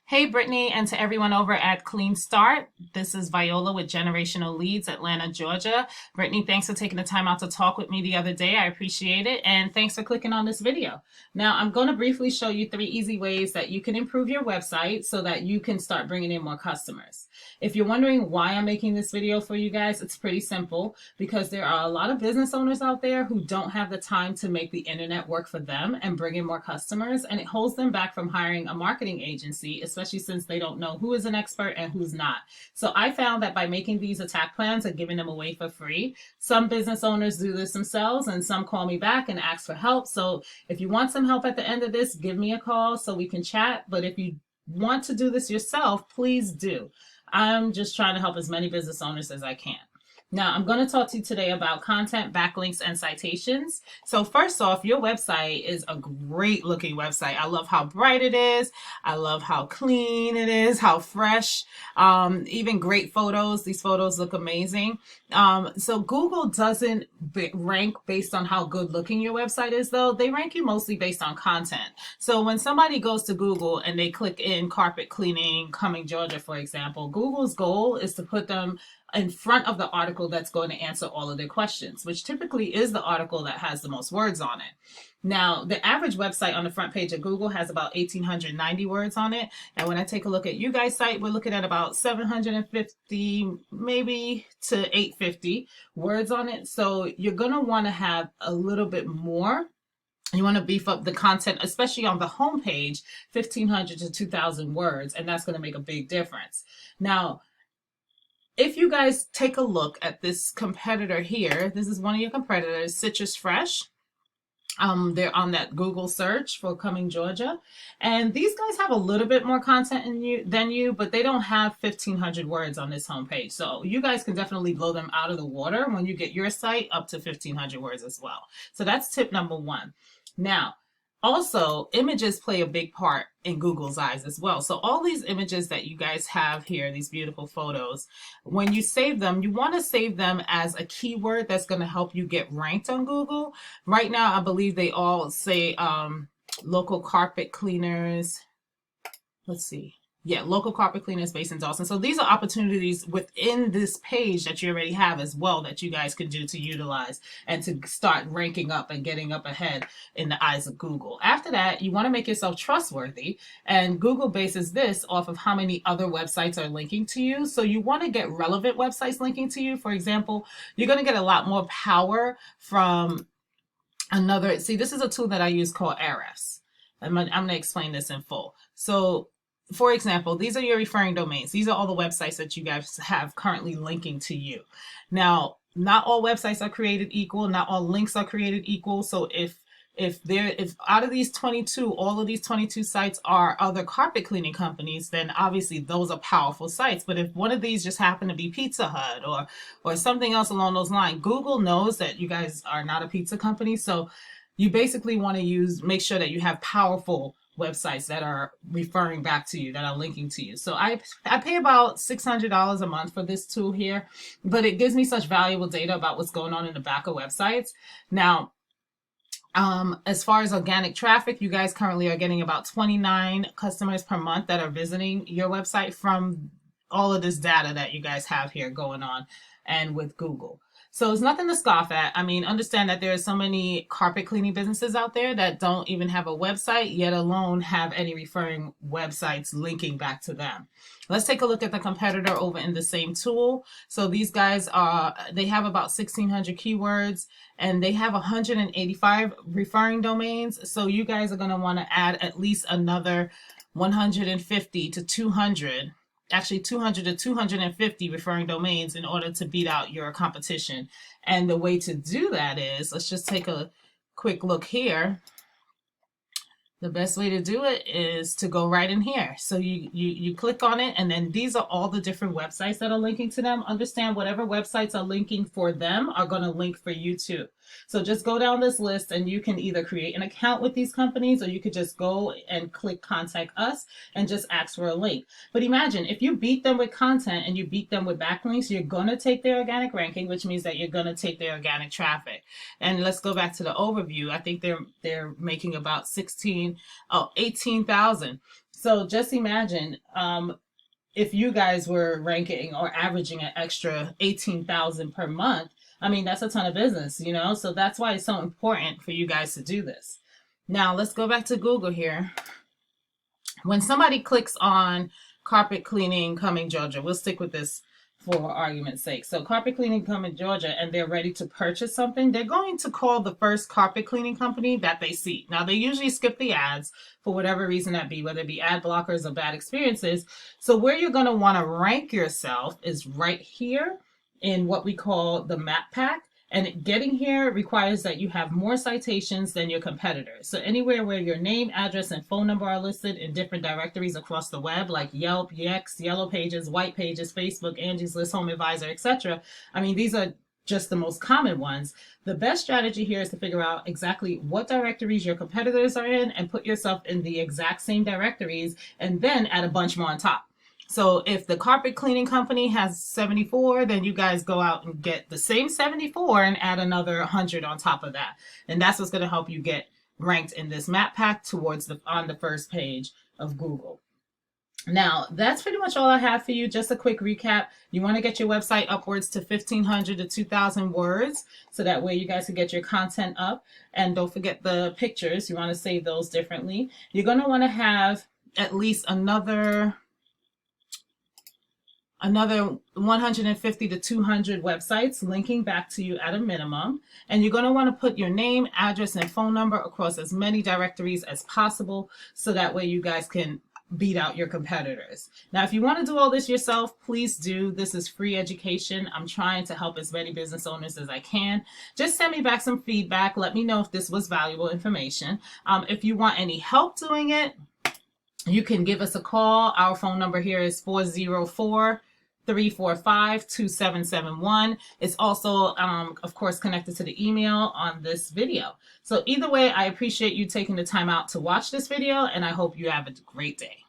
Hey, Brittany, and to everyone over at Clean Start. This is Viola with Generational Leads, Atlanta, Georgia. Brittany, thanks for taking the time out to talk with me the other day. I appreciate it. And thanks for clicking on this video. Now, I'm going to briefly show you 3 easy ways that you can improve your website so that you can start bringing in more customers. If you're wondering why I'm making this video for you guys, it's pretty simple because there are a lot of business owners out there who don't have the time to make the internet work for them and bring in more customers, and it holds them back from hiring a marketing agency, especially since they don't know who is an expert and who's not. So I found that by making these attack plans and giving them away for free, some business owners do this themselves and some call me back and ask for help. So if you want some help at the end of this, give me a call so we can chat. But if you want to do this yourself, please do. I'm just trying to help as many business owners as I can. Now, I'm going to talk to you today about content, backlinks, and citations. So first off, your website is a great looking website. I love how bright it is. I love how clean it is, how fresh, even great photos. These photos look amazing. So Google doesn't rank based on how good looking your website is, though. They rank you mostly based on content. So when somebody goes to Google and they click in carpet cleaning, Cumming, Georgia, for example, Google's goal is to put them in front of the article that's going to answer all of their questions, which typically is the article that has the most words on it. Now, the average website on the front page of Google has about 1,890 words on it. And when I take a look at you guys' site, we're looking at about 750, maybe to 850 words on it. So you're going to want to have a little bit more. You want to beef up the content, especially on the homepage, 1,500 to 2,000 words, and that's going to make a big difference. Now, if you guys take a look at this competitor here, this is one of your competitors, Citrus Fresh. They're on that Google search for Cumming, Georgia. And these guys have a little bit more content than you, but they don't have 1,500 words on this homepage. So you guys can definitely blow them out of the water when you get your site up to 1,500 words as well. So that's tip number one. Now, also, images play a big part in Google's eyes as well. So all these images that you guys have here, these beautiful photos, when you save them, you want to save them as a keyword that's going to help you get ranked on Google. Right now, I believe they all say local carpet cleaners. Let's see. Yeah, local carpet cleaners based in Dawson. So these are opportunities within this page that you already have as well that you guys can do to utilize and to start ranking up and getting up ahead in the eyes of Google. After that, you want to make yourself trustworthy, and Google bases this off of how many other websites are linking to you. So you want to get relevant websites linking to you. For example, you're going to get a lot more power from another. See, this is a tool that I use called Ahrefs. I'm going to explain this in full. So for example, these are your referring domains. These are all the websites that you guys have currently linking to you. Now, not all websites are created equal. Not all links are created equal. So if out of these 22, all of these 22 sites are other carpet cleaning companies, then obviously those are powerful sites. But if one of these just happen to be Pizza Hut or something else along those lines, Google knows that you guys are not a pizza company. So you basically want to make sure that you have powerful websites that are referring back to you, that are linking to you. So I pay about $600 a month for this tool here, but it gives me such valuable data about what's going on in the back of websites. Now, as far as organic traffic, you guys currently are getting about 29 customers per month that are visiting your website from all of this data that you guys have here going on and with Google. So it's nothing to scoff at. I mean, understand that there are so many carpet cleaning businesses out there that don't even have a website, yet alone have any referring websites linking back to them. Let's take a look at the competitor over in the same tool. So these guys they have about 1,600 keywords and they have 185 referring domains. So you guys are going to want to add at least another 150 to 200. Actually 200 to 250 referring domains in order to beat out your competition. And the way to do that is, let's just take a quick look here. The best way to do it is to go right in here. So you click on it, and then these are all the different websites that are linking to them. Understand whatever websites are linking for them are going to link for you too. So just go down this list and you can either create an account with these companies or you could just go and click contact us and just ask for a link. But imagine if you beat them with content and you beat them with backlinks, you're going to take their organic ranking, which means that you're going to take their organic traffic. And let's go back to the overview. I think they're making about 18,000. So just imagine if you guys were ranking or averaging an extra 18,000 per month. I mean, that's a ton of business, you know? So that's why it's so important for you guys to do this. Now, let's go back to Google here. When somebody clicks on carpet cleaning, Cumming, Georgia, we'll stick with this for argument's sake. So carpet cleaning, Cumming, Georgia, and they're ready to purchase something, they're going to call the first carpet cleaning company that they see. Now, they usually skip the ads for whatever reason that be, whether it be ad blockers or bad experiences. So where you're going to want to rank yourself is right here in what we call the map pack. And getting here requires that you have more citations than your competitors. So anywhere where your name, address, and phone number are listed in different directories across the web, like Yelp, Yext, Yellow Pages, White Pages, Facebook, Angie's List, Home Advisor, etc. I mean, these are just the most common ones. The best strategy here is to figure out exactly what directories your competitors are in and put yourself in the exact same directories, and then add a bunch more on top. So if the carpet cleaning company has 74, then you guys go out and get the same 74 and add another 100 on top of that. And that's what's going to help you get ranked in this map pack towards on the first page of Google. Now, that's pretty much all I have for you. Just a quick recap. You want to get your website upwards to 1,500 to 2,000 words, so that way you guys can get your content up. And don't forget the pictures. You want to save those differently. You're going to want to have at least another 150 to 200 websites linking back to you at a minimum. And you're going to want to put your name, address, and phone number across as many directories as possible, so that way you guys can beat out your competitors. Now, if you want to do all this yourself, please do. This is free education. I'm trying to help as many business owners as I can. Just send me back some feedback. Let me know if this was valuable information. If you want any help doing it, you can give us a call. Our phone number here is 404-345-2771. It's also, of course, connected to the email on this video. So either way, I appreciate you taking the time out to watch this video, and I hope you have a great day.